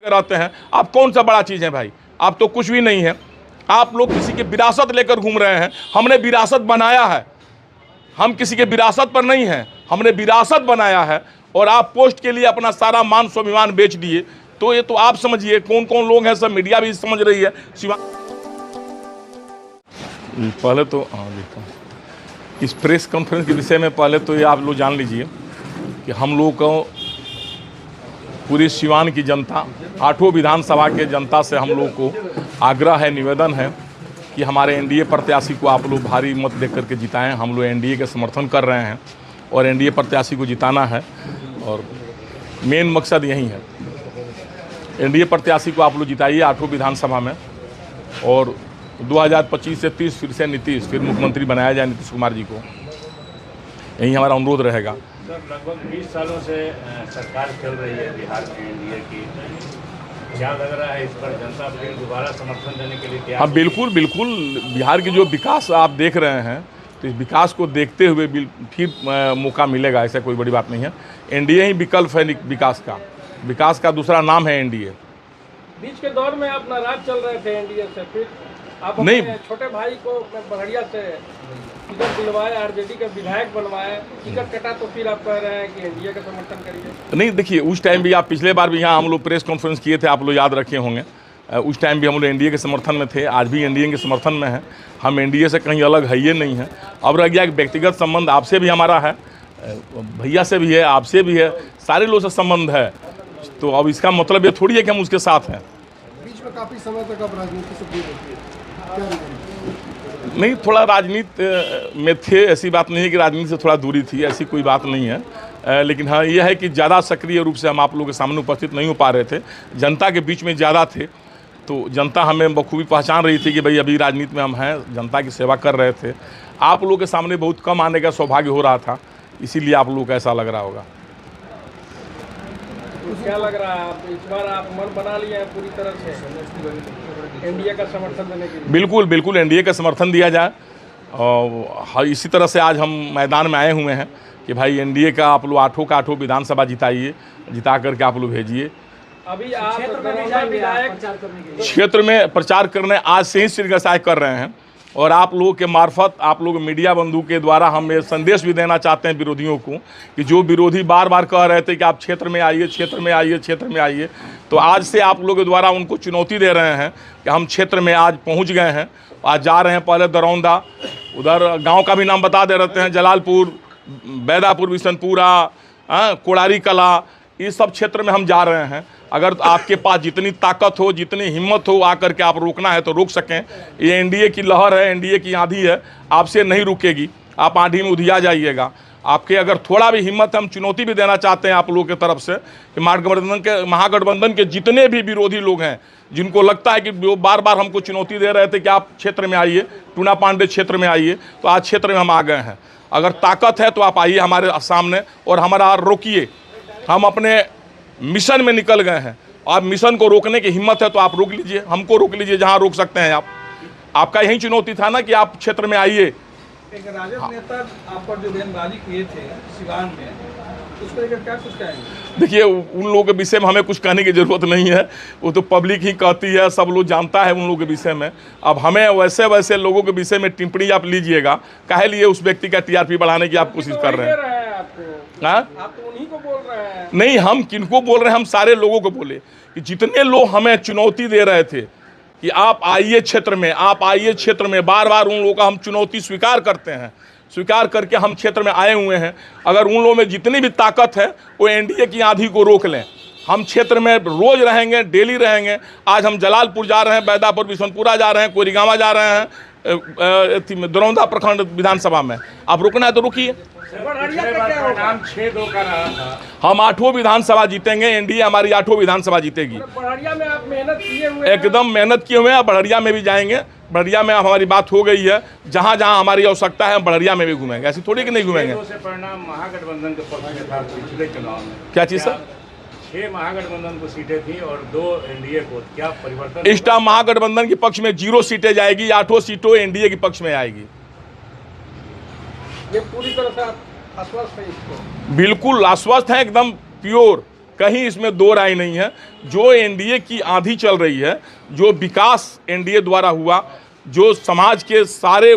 रहते हैं। आप कौन सा बड़ा चीज़ है भाई? आप तो कुछ भी नहीं है। आप लोग किसी की विरासत लेकर घूम रहे हैं। हमने विरासत बनाया है, हम किसी के विरासत पर नहीं हैं, हमने विरासत बनाया है। और आप पोस्ट के लिए अपना सारा मान स्वाभिमान बेच दिए। तो ये तो आप समझिए कौन कौन लोग हैं, सब मीडिया भी समझ रही है। पहले तो देखता हूँ इस प्रेस कॉन्फ्रेंस के विषय में, पहले तो ये आप लोग जान लीजिए कि हम लोग को पूरी सिवान की जनता, 8 विधानसभा के जनता से हम लोग को आग्रह है, निवेदन है कि हमारे एनडीए प्रत्याशी को आप लोग भारी मत दे करके जिताएं। हम लोग एनडीए के समर्थन कर रहे हैं और एनडीए प्रत्याशी को जिताना है और मेन मकसद यही है। एनडीए प्रत्याशी को आप लोग जिताइए 8 विधानसभा में और 2025 से 30 फिर से नीतीश, फिर मुख्यमंत्री बनाया जाए नीतीश कुमार जी को। यही हमारा अनुरोध रहेगा। सर, लगभग 20 सालों से सरकार चल रही है बिहार में एनडीए की। क्या लग रहा है इस पर जनता फिर दोबारा समर्थन देने के लिए तैयार? हाँ, बिल्कुल बिल्कुल। बिहार की जो विकास आप देख रहे हैं, तो इस विकास को देखते हुए फिर मौका मिलेगा, ऐसा कोई बड़ी बात नहीं है। एनडीए ही विकल्प है विकास का दूसरा नाम है एनडीए। बीच के दौर में आप नाराज चल रहे थे एनडीए से, फिर आप नहीं, अपने छोटे भाई को बड़हरिया से टिकट दिलवाए, आरजेडी का विधायक बनवाए, टिकट कटा, तो फिर आप कह रहे हैं कि एनडीए का समर्थन करिए। नहीं, देखिए उस टाइम भी, आप पिछले बार भी यहाँ हम लोग प्रेस कॉन्फ्रेंस किए थे, आप लोग याद रखे होंगे। उस टाइम भी हम लोग एनडीए के समर्थन में थे, आज भी एनडीए के समर्थन में हैं। हम एनडीए से कहीं अलग है ये नहीं है। अब रह गया एक व्यक्तिगत संबंध, आपसे भी हमारा है, भैया से भी है, आपसे भी है, सारे लोग से संबंध है। तो अब इसका मतलब ये थोड़ी है कि हम उसके साथ हैं। बीच में काफ़ी समय तक आप राजनीति से दूर रहते हैं, नहीं, थोड़ा राजनीति में थे, ऐसी बात नहीं है कि राजनीति से थोड़ा दूरी थी, ऐसी कोई बात नहीं है। लेकिन हाँ, यह है कि ज़्यादा सक्रिय रूप से हम आप लोगों के सामने उपस्थित नहीं हो पा रहे थे। जनता के बीच में ज़्यादा थे, तो जनता हमें बखूबी पहचान रही थी कि भाई अभी राजनीति में हम हैं, जनता की सेवा कर रहे थे। आप लोगों के सामने बहुत कम आने का सौभाग्य हो रहा था, इसीलिए आप लोगों को ऐसा लग रहा होगा। तो क्या लग रहा है, आप इस बार आप मन बना लिए हैं पूरी तरह से एनडीए का समर्थन देने के लिए? बिल्कुल बिल्कुल, एनडीए का समर्थन दिया जाए। और इसी तरह से आज हम मैदान में आए हुए हैं कि भाई एनडीए का आप लोग 8 विधानसभा जिताइए, जिता करके आप लोग भेजिए। अभी आप क्षेत्र में प्रचार करने आज से ही सिरगसाय कर रहे हैं और आप लोगों के मार्फत, आप लोग मीडिया बंधु के द्वारा हम ये संदेश भी देना चाहते हैं विरोधियों को कि जो विरोधी बार बार कह रहे थे कि आप क्षेत्र में आइए, क्षेत्र में आइए, क्षेत्र में आइए, तो आज से आप लोगों के द्वारा उनको चुनौती दे रहे हैं कि हम क्षेत्र में आज पहुंच गए हैं। आज जा रहे हैं, पहले दरौंदा, उधर गांव का भी नाम बता दे रहे हैं, जलालपुर, बैदापुर, बिशनपुरा, कोड़ारी कला, ये सब क्षेत्र में हम जा रहे हैं। अगर आपके पास जितनी ताकत हो, जितनी हिम्मत हो, आकर के आप रोकना है तो रोक सकें। ये एनडीए की लहर है, एनडीए की आंधी है, आपसे नहीं रुकेगी। आप आंधी में उधिया जाइएगा। आपके अगर थोड़ा भी हिम्मत, हम चुनौती भी देना चाहते हैं आप लोगों की तरफ से कि महागठबंधन के जितने भी विरोधी लोग हैं, जिनको लगता है कि वो बार बार हमको चुनौती दे रहे थे कि आप क्षेत्र में आइए, टूना पांडे क्षेत्र में आइए, तो आज क्षेत्र में हम आ गए हैं। अगर ताकत है तो आप आइए हमारे सामने और हमारा रोकिए। हम अपने मिशन में निकल गए हैं। आप मिशन को रोकने की हिम्मत है तो आप रोक लीजिए, हमको रोक लीजिए जहां रोक सकते हैं आप। आपका यही चुनौती था ना कि आप क्षेत्र में आइए। एक राजद नेता आप पर जो बयानबाजी किए थे सिवान में, उसको लेकर क्या कुछ कहेंगे? देखिए, उन लोगों के विषय में हमें कुछ कहने की ज़रूरत नहीं है, वो तो पब्लिक ही कहती है, सब लोग जानता है उन लोगों के विषय में। अब हमें वैसे वैसे लोगों के विषय में टिप्पणी आप लीजिएगा, काहे लिए उस व्यक्ति का टीआरपी बढ़ाने की आप कोशिश कर रहे हैं? आप तो उन्हीं को बोल रहे हैं। नहीं, हम किनको बोल रहे हैं? हम सारे लोगों को बोले कि जितने लोग हमें चुनौती दे रहे थे कि आप आइए क्षेत्र में, आप आइए क्षेत्र में, बार बार उन लोगों का हम चुनौती स्वीकार करते हैं। स्वीकार करके हम क्षेत्र में आए हुए हैं। अगर उन लोगों में जितनी भी ताकत है वो एनडीए की आंधी को रोक लें। हम क्षेत्र में रोज रहेंगे, डेली रहेंगे। आज हम जलालपुर जा रहे हैं, बैदापुर, बिशनपुरा जा रहे हैं, कोरिगामा जा रहे हैं, दरौंदा प्रखंड विधानसभा में। आप रुकना है तो रुकिए। हम 8 विधानसभा जीतेंगे, एनडीए हमारी 8 विधानसभा जीतेगी। बड़हरिया में आप मेहनत किए हुए, एकदम मेहनत किए हुए हैं। बड़हरिया में भी जाएंगे। बड़हरिया में हमारी बात हो गई है, जहाँ जहाँ हमारी आवश्यकता है हम बड़हरिया में भी घूमेंगे। ऐसी थोड़ी कि नहीं घूमेंगे। परिणाम महागठबंधन के पक्ष में था पिछले चुनाव में। क्या चीज़ सर? 6 महागठबंधन को सीटें थी और 2 एनडीए को। क्या परिवर्तन? इस टाइम महागठबंधन के पक्ष में 0 सीटें जाएगी, 8 सीटों एनडीए के पक्ष में आएगी। ये पूरी तरह से आश्वस्त है इसको? बिल्कुल आश्वस्त है, एकदम प्योर। कहीं इसमें दो राय नहीं है। जो एनडीए की आंधी चल रही है, जो विकास एनडीए द्वारा हुआ, जो समाज के सारे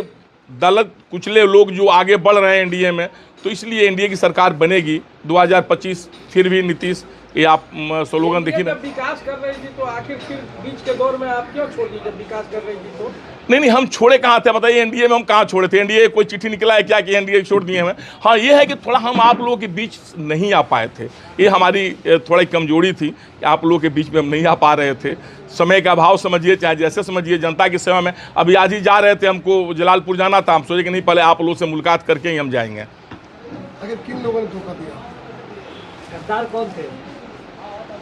दलित कुचले लोग जो आगे बढ़ रहे हैं एनडीए में, तो इसलिए एनडीए की सरकार बनेगी 2025। फिर भी नीतीश, ये आप स्लोगन देखिए ना। जब विकास कर रही थी तो आखिर फिर बीच के दौर में आप क्यों छोड़ दी जब विकास कर रही थी तो? नहीं, हम छोड़े कहाँ थे बताइए? एनडीए में हम कहाँ छोड़े थे? एनडीए कोई चिट्ठी निकला है क्या कि एनडीए छोड़ दिए हमें? हाँ, ये है कि थोड़ा हम आप लोगों के बीच नहीं आ पाए थे। ये हमारी थोड़ी कमजोरी थी कि आप लोगों के बीच में हम नहीं आ पा रहे थे। समय का अभाव समझिए, चाहे जैसे समझिए, जनता की सेवा में। अभी आज ही जा रहे थे, हमको जलालपुर जाना था, हम सोचे कि नहीं पहले आप लोगों से मुलाकात करके ही हम जाएंगे। आखिर किन लोगों ने धोखा दिया? गद्दार कौन थे?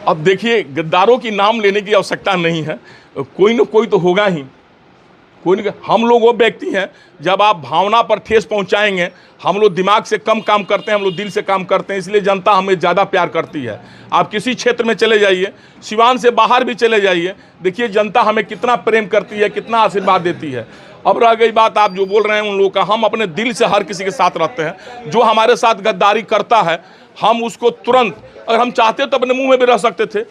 अब देखिए, गद्दारों की नाम लेने की आवश्यकता नहीं है, कोई ना कोई तो होगा ही। कोई नहीं, हम लोग वो व्यक्ति हैं, जब आप भावना पर ठेस पहुंचाएंगे, हम लोग दिमाग से कम काम करते हैं, हम लोग दिल से काम करते हैं, इसलिए जनता हमें ज़्यादा प्यार करती है। आप किसी क्षेत्र में चले जाइए, सिवान से बाहर भी चले जाइए, देखिए जनता हमें कितना प्रेम करती है, कितना आशीर्वाद देती है। अब रह गई बात आप जो बोल रहे हैं उन लोगों का, हम अपने दिल से हर किसी के साथ रहते हैं। जो हमारे साथ गद्दारी करता है, हम उसको तुरंत, अगर हम चाहते तो अपने मुंह में भी रह सकते थे,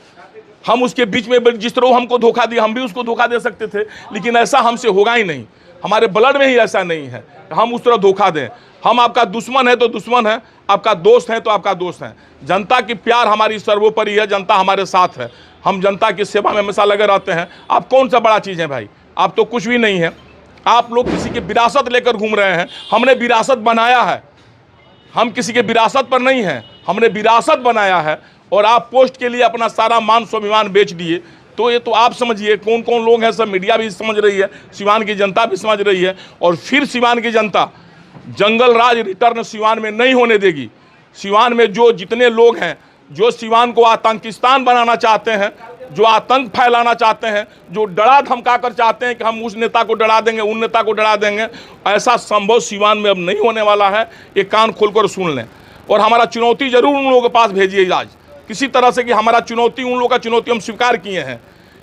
हम उसके बीच में जिस तरह हमको धोखा दिया, हम भी उसको धोखा दे सकते थे, लेकिन ऐसा हमसे होगा ही नहीं। हमारे ब्लड में ही ऐसा नहीं है हम उस तरह धोखा दें। हम आपका दुश्मन है तो दुश्मन है, आपका दोस्त है तो आपका दोस्त है। जनता की प्यार हमारी सर्वोपरि है, जनता हमारे साथ है, हम जनता की सेवा में हमेशा लगे रहते हैं। आप कौन सा बड़ा चीज़ है भाई? आप तो कुछ भी नहीं है। आप लोग किसी की विरासत लेकर घूम रहे हैं, हमने विरासत बनाया है, हम किसी के विरासत पर नहीं हैं, हमने विरासत बनाया है। और आप पोस्ट के लिए अपना सारा मान स्वाभिमान बेच दिए, तो ये तो आप समझिए कौन कौन लोग हैं। सब मीडिया भी समझ रही है, सिवान की जनता भी समझ रही है, और फिर सिवान की जनता जंगल राज रिटर्न सिवान में नहीं होने देगी। सिवान में जो जितने लोग हैं, जो सिवान को आतंकिस्तान बनाना चाहते हैं, जो आतंक फैलाना चाहते हैं, जो डरा धमका कर चाहते हैं कि हम उस नेता को डरा देंगे, उन नेता को डरा देंगे, ऐसा संभव सिवान में अब नहीं होने वाला है। ये कान खोलकर सुन लें, और हमारा चुनौती जरूर उन लोगों के पास भेजिए आज किसी तरह से, कि हमारा चुनौती, उन लोगों का चुनौती हम स्वीकार किए हैं।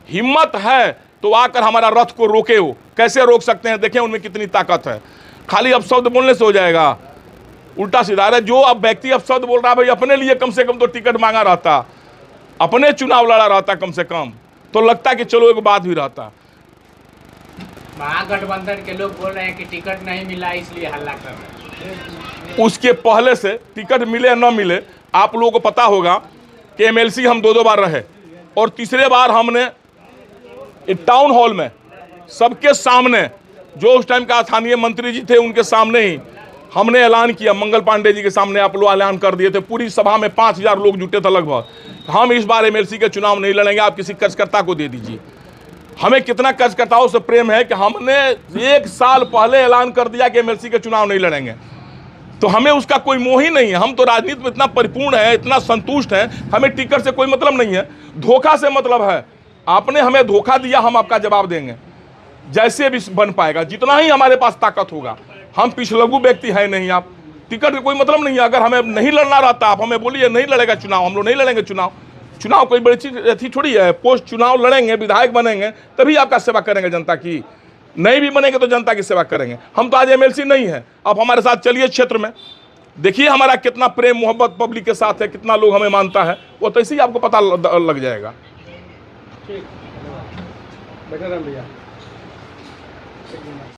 हिम्मत है तो आकर हमारा रथ को रोके हो। कैसे रोक सकते हैं? देखें उनमें कितनी ताकत है। खाली अब शब्द बोलने से हो जाएगा? उल्टा सीधा है। जो अब व्यक्ति अब शब्द बोल रहा है, भाई अपने लिए कम से कम तो टिकट मांगा रहता, अपने चुनाव लड़ा रहता कम से कम, तो लगता कि चलो एक बात भी रहता। महागठबंधन के लोग बोल रहे हैं कि टिकट नहीं मिला इसलिए हल्ला कर रहे हैं। उसके पहले से टिकट मिले या न मिले, आप लोगों को पता होगा कि एमएलसी हम 2 बार रहे, और तीसरे बार हमने टाउन हॉल में सबके सामने, जो उस टाइम का स्थानीय मंत्री जी थे उनके सामने ही हमने ऐलान किया, मंगल पांडे जी के सामने आप लोग ऐलान कर दिए थे। पूरी सभा में 5000 लोग जुटे थे लगभग। हम इस बार एमएलसी के चुनाव नहीं लड़ेंगे, आप किसी कार्यकर्ता को दे दीजिए। हमें कितना कार्यकर्ताओं से प्रेम है कि हमने 1 साल पहले ऐलान कर दिया कि एमएलसी के चुनाव नहीं लड़ेंगे, तो हमें उसका कोई मोह ही नहीं है। हम तो राजनीति में इतना परिपूर्ण है, इतना संतुष्ट है, हमें टिकट से कोई मतलब नहीं है, धोखा से मतलब है। आपने हमें धोखा दिया, हम आपका जवाब देंगे जैसे भी बन पाएगा, जितना ही हमारे पास ताकत होगा। हम पिछलगू व्यक्ति है नहीं। आप टिकट का कोई मतलब नहीं है। अगर हमें नहीं लड़ना रहता, आप हमें बोलिए नहीं लड़ेगा चुनाव, हम लोग नहीं लड़ेंगे चुनाव। चुनाव कोई बड़ी चीज ऐसी थोड़ी है। पोस्ट चुनाव लड़ेंगे, विधायक बनेंगे, तभी आपका सेवा करेंगे जनता की। नहीं भी बनेंगे तो जनता की सेवा करेंगे। हम तो आज एमएलसी नहीं है। आप हमारे साथ चलिए क्षेत्र में, देखिए हमारा कितना प्रेम मोहब्बत पब्लिक के साथ है, कितना लोग हमें मानता है, वो तो ऐसे ही आपको पता लग जाएगा। ठीक, बैठे रहें भैया।